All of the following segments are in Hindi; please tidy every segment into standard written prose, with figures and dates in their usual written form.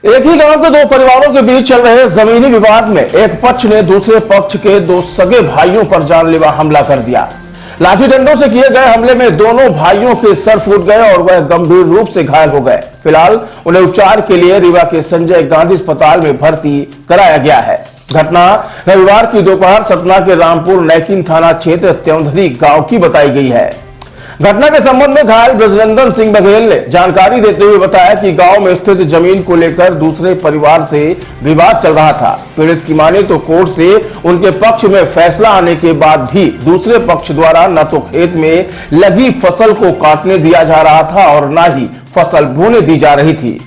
एक ही गांव के दो परिवारों के बीच चल रहे जमीनी विवाद में एक पक्ष ने दूसरे पक्ष के दो सगे भाइयों पर जानलेवा हमला कर दिया। लाठी डंडों से किए गए हमले में दोनों भाइयों के सर फूट गए और वह गंभीर रूप से घायल हो गए। फिलहाल उन्हें उपचार के लिए रीवा के संजय गांधी अस्पताल में भर्ती कराया गया है। घटना रविवार की दोपहर सतना के रामपुर नैकिन थाना क्षेत्र त्योंधरी गांव की बताई गई है। घटना के संबंध में घायल ब्रजनंदन सिंह बघेल ने जानकारी देते हुए बताया कि गांव में स्थित जमीन को लेकर दूसरे परिवार से विवाद चल रहा था। पीड़ित की माने तो कोर्ट से उनके पक्ष में फैसला आने के बाद भी दूसरे पक्ष द्वारा न तो खेत में लगी फसल को काटने दिया जा रहा था और न ही फसल बोने दी जा रही थी।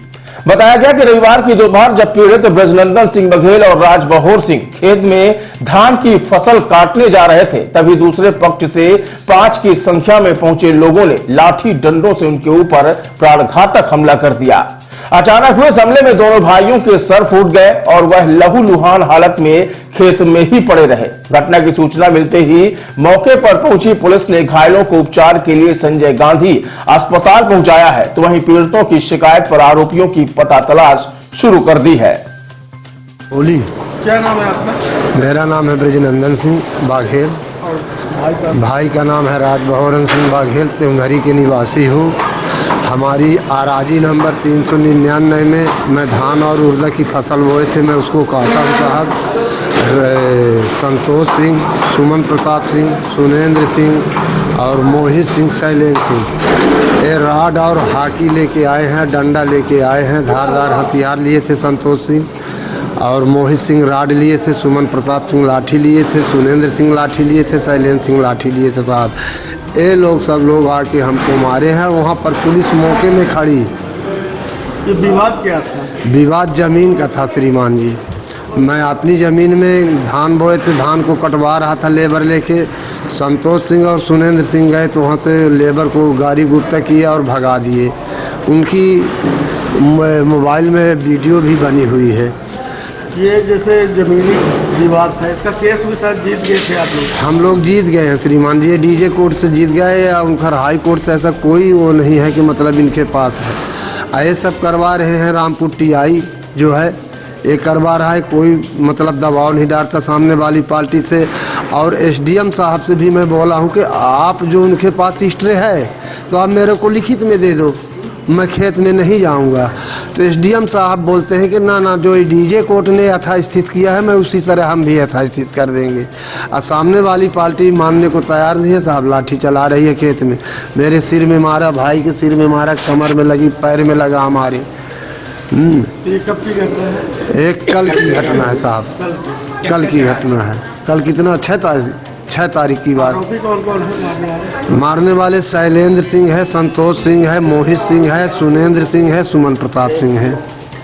बताया गया कि रविवार की दोपहर जब पीड़ित ब्रजनंदन सिंह बघेल और राजबहोर सिंह खेत में धान की फसल काटने जा रहे थे, तभी दूसरे पक्ष से 5 की संख्या में पहुंचे लोगों ने लाठी डंडों से उनके ऊपर प्राणघातक हमला कर दिया। अचानक हुए हमले में दोनों भाइयों के सर फूट गए और वह लहूलुहान हालत में खेत में ही पड़े रहे। घटना की सूचना मिलते ही मौके पर पहुंची पुलिस ने घायलों को उपचार के लिए संजय गांधी अस्पताल पहुंचाया है, तो वहीं पीड़ितों की शिकायत पर आरोपियों की पता तलाश शुरू कर दी है। बोली, क्या नाम है आपका? मेरा नाम है ब्रजनंदन सिंह बाघेल। भाई का नाम है राजबहोर सिंह बाघेल। त्योंधरी के निवासी हूँ। हमारी आराजी नंबर 399 में मैं धान और उर्द की फसल बोए थे, मैं उसको काटा हूँ साहब। संतोष सिंह, सुमन प्रताप सिंह, सुनेंद्र सिंह और मोहित सिंह, शैलेंद्र सिंह ये राड और हाकी लेके आए हैं, डंडा लेके आए हैं, धारदार हथियार लिए थे। संतोष सिंह और मोहित सिंह राड लिए थे, सुमन प्रताप सिंह लाठी लिए थे, सुनेंद्र सिंह लाठी लिए थे, शैलेंद्र सिंह लाठी लिए थे साहब। ये लोग सब लोग आके हमको मारे हैं। वहाँ पर पुलिस मौके में खड़ी। ये विवाद क्या था? विवाद जमीन का था श्रीमान जी। मैं अपनी ज़मीन में धान बोए थे, धान को कटवा रहा था लेबर लेके। संतोष सिंह और सुनेंद्र सिंह गए तो वहाँ से लेबर को गाड़ी गुप्ता किया और भगा दिए। उनकी मोबाइल में वीडियो भी बनी हुई है। ये जैसे जमीनी विवाद था, इसका केस भी शायद जीत गए थे आप लोग? हम लोग जीत गए हैं श्रीमान जी। डीजे कोर्ट से जीत गए या उनका हाई कोर्ट से, ऐसा कोई वो नहीं है कि मतलब इनके पास है। ये सब करवा रहे हैं। रामपुर टीआई जो है ये करवा रहा है। कोई मतलब दबाव नहीं डालता सामने वाली पार्टी से। और एसडीएम साहब से भी मैं बोला हूँ कि आप जो उनके पास हिस्ट्री है तो आप मेरे को लिखित में दे दो, मैं खेत में नहीं जाऊंगा। तो एसडीएम साहब बोलते हैं कि ना जो डीजे कोर्ट ने यथास्थित किया है मैं उसी तरह हम भी यथास्थित कर देंगे। और सामने वाली पार्टी मानने को तैयार नहीं है साहब। लाठी चला रही है खेत में, मेरे सिर में मारा, भाई के सिर में मारा, कमर में लगी, पैर में लगा हमारे। ये कब की घटना है? एक कल की घटना है साहब, कल की घटना है। कल कितना 6 तारीख की बात। कौन कौन है मारने वाले? शैलेंद्र सिंह है, संतोष सिंह है, मोहित सिंह है, सुनेंद्र सिंह है, सुमन प्रताप सिंह है।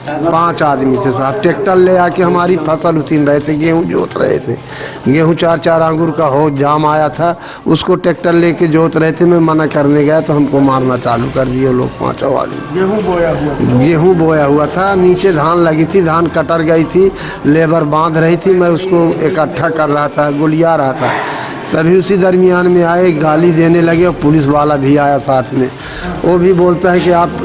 5 आदमी थे साहब। ट्रैक्टर ले आके हमारी फसल उतीन रहे थे, गेहूं जोत रहे थे। गेहूं 4 अंगूर का हो जाम आया था, उसको ट्रैक्टर लेके जोत रहे थे। मैं मना करने गया तो हमको मारना चालू कर दिए लोग, 5 आदमी। गेहूं बोया हुआ था, नीचे धान लगी थी, धान कटर गई थी, लेबर बांध रही थी, मैं उसको इकट्ठा कर रहा था, गुलिया रहा था। तभी उसी दरमियान में आए, गाली देने लगे और पुलिस वाला भी आया साथ में। वो भी बोलता है कि आप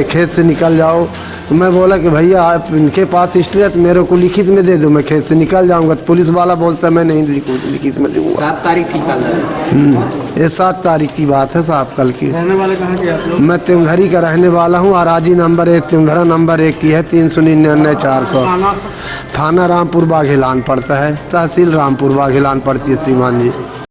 खेत से निकल जाओ। तो मैं बोला कि भैया आप इनके पास हिस्ट्री है तो मेरे को लिखित में दे दो, मैं खेत से निकल जाऊंगा। तो पुलिस वाला बोलता है मैं नहीं लिखित में दूंगा। 7 तारीख की ये 7 तारीख की बात है साहब, कल की। रहने वाले कहाँ के आप लोग? मैं त्योंधरी का रहने वाला हूँ। आराजी नंबर 1 त्योंधरा नंबर 1 की है, 399 400। थाना रामपुर बाघेलान पड़ता है, तहसील रामपुर बाघेलान पड़ती है श्रीमान जी।